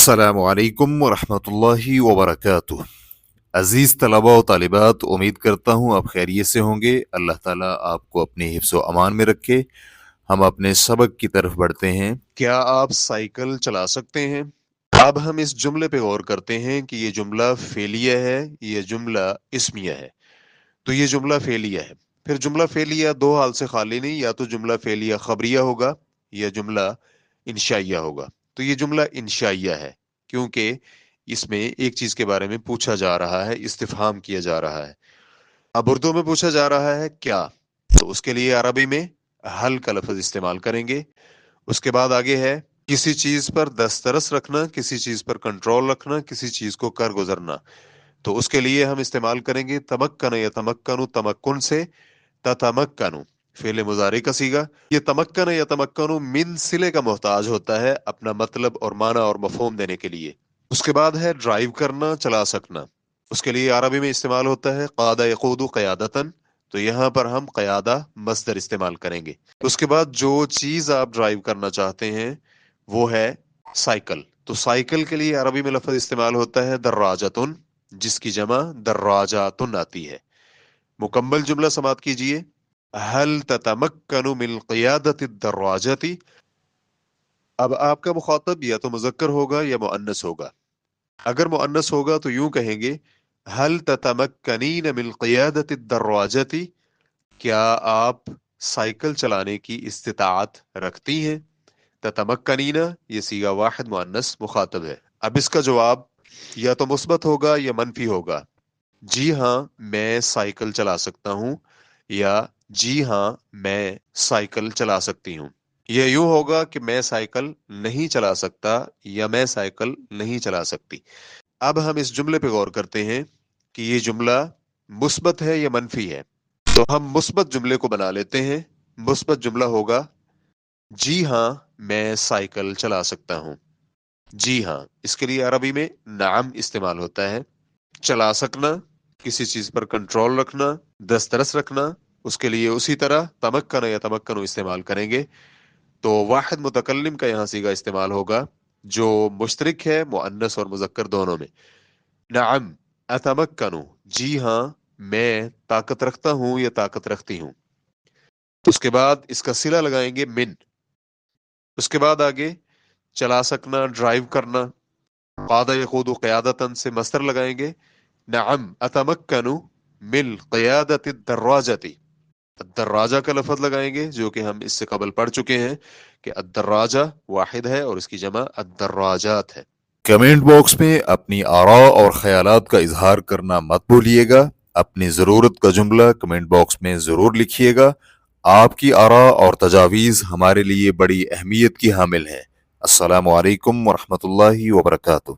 السلام علیکم ورحمۃ اللہ وبرکاتہ۔ عزیز طلباء و طالبات، امید کرتا ہوں آپ خیریت سے ہوں گے۔ اللہ تعالیٰ آپ کو اپنے حفظ و امان میں رکھے۔ ہم اپنے سبق کی طرف بڑھتے ہیں۔ کیا آپ سائیکل چلا سکتے ہیں؟ اب ہم اس جملے پہ غور کرتے ہیں کہ یہ جملہ فعلیہ ہے، یہ جملہ اسمیہ ہے۔ تو یہ جملہ فعلیہ ہے۔ پھر جملہ فعلیہ دو حال سے خالی نہیں، یا تو جملہ فعلیہ خبریہ ہوگا یا جملہ انشائیہ ہوگا۔ تو یہ جملہ انشائیہ ہے، کیونکہ اس میں ایک چیز کے بارے میں پوچھا جا رہا ہے، استفہام کیا جا رہا ہے۔ اب اردو میں پوچھا جا رہا ہے کیا، تو اس کے لیے عربی میں حل کا لفظ استعمال کریں گے۔ اس کے بعد آگے ہے کسی چیز پر دسترس رکھنا، کسی چیز پر کنٹرول رکھنا، کسی چیز کو کر گزرنا۔ تو اس کے لیے ہم استعمال کریں گے تمکن یا تمکن، تمکن سے تتمکن، فعل مضارع کا صیغہ۔ یہ تمکن یا تمکن من صلے کا محتاج ہوتا ہے اپنا مطلب اور معنی اور مفہوم دینے کے لیے۔ اس کے بعد ہے ڈرائیو کرنا، چلا سکنا۔ اس کے لیے عربی میں استعمال ہوتا ہے قاد یقود قیادتن۔ تو یہاں پر ہم قیادہ مصدر استعمال کریں گے۔ اس کے بعد جو چیز آپ ڈرائیو کرنا چاہتے ہیں وہ ہے سائیکل۔ تو سائیکل کے لیے عربی میں لفظ استعمال ہوتا ہے دراجتن، جس کی جمع دراجاتن آتی ہے۔ مکمل جملہ سماعت کیجئے۔ هل تتمکن من قیادت الدراجۃ؟ اب آپ کا مخاطب یا تو مذکر ہوگا یا مؤنث ہوگا۔ اگر مؤنث ہوگا تو یوں کہیں گے هل تتمکنین من قیادت الدراجۃ؟ کیا آپ سائیکل چلانے کی استطاعت رکھتی ہیں؟ تتمکنین یہ صیغہ واحد مؤنث مخاطب ہے۔ اب اس کا جواب یا تو مثبت ہوگا یا منفی ہوگا۔ جی ہاں میں سائیکل چلا سکتا ہوں، یا جی ہاں میں سائیکل چلا سکتی ہوں۔ یہ یوں ہوگا کہ میں سائیکل نہیں چلا سکتا یا میں سائیکل نہیں چلا سکتی۔ اب ہم اس جملے پہ غور کرتے ہیں کہ یہ جملہ مثبت ہے یا منفی ہے۔ تو ہم مثبت جملے کو بنا لیتے ہیں۔ مثبت جملہ ہوگا جی ہاں میں سائیکل چلا سکتا ہوں۔ جی ہاں، اس کے لیے عربی میں نعم استعمال ہوتا ہے۔ چلا سکنا، کسی چیز پر کنٹرول رکھنا، دسترس رکھنا، اس کے لیے اسی طرح تمکن یا تمکن استعمال کریں گے۔ تو واحد متکلم کا یہاں صیغہ استعمال ہوگا جو مشترک ہے مؤنث اور مذکر دونوں میں۔ نعم اتمکن، جی ہاں میں طاقت رکھتا ہوں یا طاقت رکھتی ہوں۔ اس کے بعد اس کا صلہ لگائیں گے من۔ اس کے بعد آگے چلا سکنا، ڈرائیو کرنا، قاد یقود قیادتن سے مصدر لگائیں گے۔ نعم اتمکن من قیادت الدراجۃ، الدراجہ کا لفظ لگائیں گے جو کہ ہم اس سے قبل پڑھ چکے ہیں کہ الدراجہ واحد ہے اور اس کی جمع الدراجات ہے۔ کمنٹ باکس میں اپنی آراء اور خیالات کا اظہار کرنا مت بھولیے گا۔ اپنی ضرورت کا جملہ کمنٹ باکس میں ضرور لکھیے گا۔ آپ کی آراء اور تجاویز ہمارے لیے بڑی اہمیت کی حامل ہیں۔ السلام علیکم ورحمۃ اللہ وبرکاتہ۔